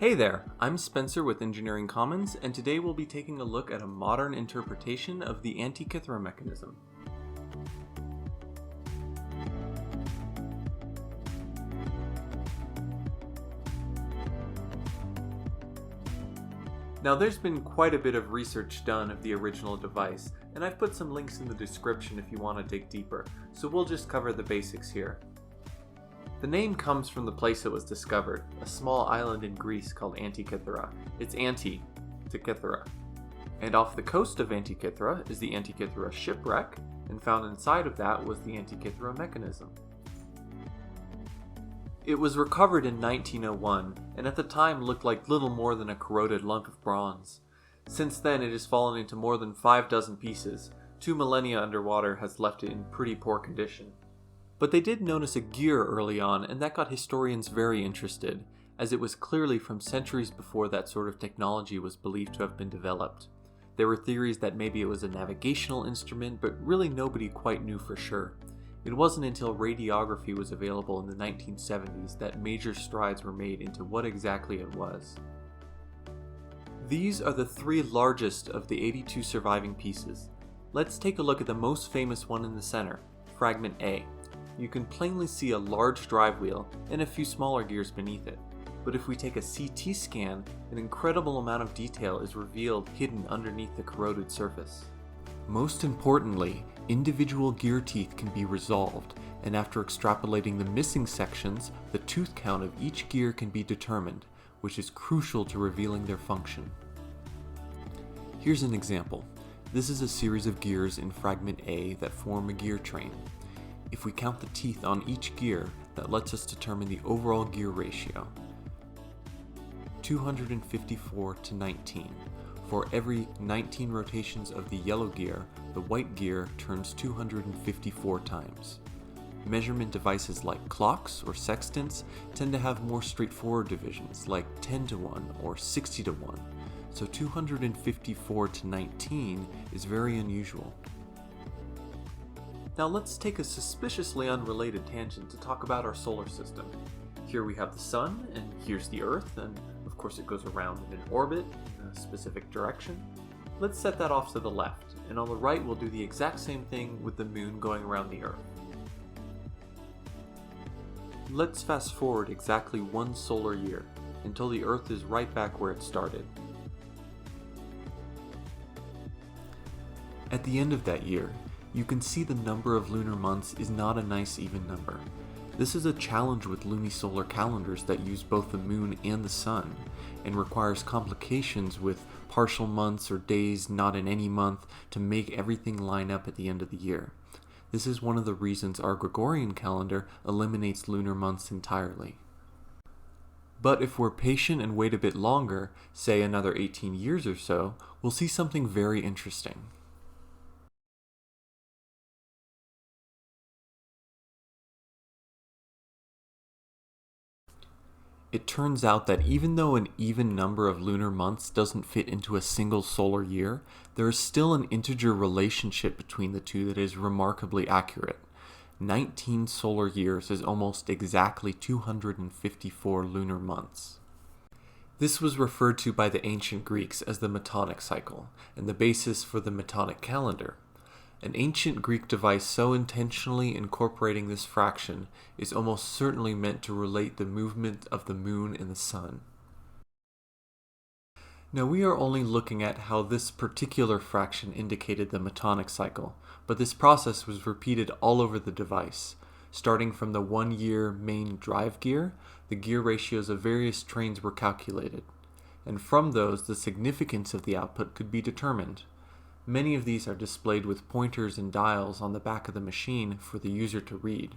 Hey there, I'm Spencer with Engineering Commons, and today we'll be taking a look at a modern interpretation of the Antikythera mechanism. Now there's been quite a bit of research done of the original device, and I've put some links in the description if you want to dig deeper, so we'll just cover the basics here. The name comes from the place it was discovered, a small island in Greece called Antikythera. It's anti to Kythera. And off the coast of Antikythera is the Antikythera shipwreck, and found inside of that was the Antikythera mechanism. It was recovered in 1901, and at the time looked like little more than a corroded lump of bronze. Since then it has fallen into more than 6 pieces. 2 millennia underwater has left it in pretty poor condition. But they did notice a gear early on, and that got historians very interested, as it was clearly from centuries before that sort of technology was believed to have been developed. There were theories that maybe it was a navigational instrument, but really nobody quite knew for sure. It wasn't until radiography was available in the 1970s that major strides were made into what exactly it was. These are the 3 largest of the 82 surviving pieces. Let's take a look at the most famous one in the center, Fragment A. You can plainly see a large drive wheel and a few smaller gears beneath it. But if we take a CT scan, an incredible amount of detail is revealed hidden underneath the corroded surface. Most importantly, individual gear teeth can be resolved, and after extrapolating the missing sections, the tooth count of each gear can be determined, which is crucial to revealing their function. Here's an example. This is a series of gears in Fragment A that form a gear train. If we count the teeth on each gear, that lets us determine the overall gear ratio. 254 to 19. For every 19 rotations of the yellow gear, the white gear turns 254 times. Measurement devices like clocks or sextants tend to have more straightforward divisions like 10 to 1 or 60 to 1, so 254 to 19 is very unusual. Now let's take a suspiciously unrelated tangent to talk about our solar system. Here we have the sun, and here's the Earth, and of course it goes around in an orbit in a specific direction. Let's set that off to the left, and on the right we'll do the exact same thing with the moon going around the Earth. Let's fast forward exactly 1 solar year, until the Earth is right back where it started. At the end of that year, you can see the number of lunar months is not a nice even number. This is a challenge with lunisolar calendars that use both the moon and the sun, and requires complications with partial months or days not in any month to make everything line up at the end of the year. This is one of the reasons our Gregorian calendar eliminates lunar months entirely. But if we're patient and wait a bit longer, say another 18 years or so, we'll see something very interesting. It turns out that even though an even number of lunar months doesn't fit into a single solar year, there is still an integer relationship between the two that is remarkably accurate. 19 solar years is almost exactly 254 lunar months. This was referred to by the ancient Greeks as the Metonic cycle, and the basis for the Metonic calendar. An ancient Greek device so intentionally incorporating this fraction is almost certainly meant to relate the movement of the moon and the sun. Now we are only looking at how this particular fraction indicated the Metonic cycle, but this process was repeated all over the device. Starting from the 1-year main drive gear, the gear ratios of various trains were calculated, and from those the significance of the output could be determined. Many of these are displayed with pointers and dials on the back of the machine for the user to read.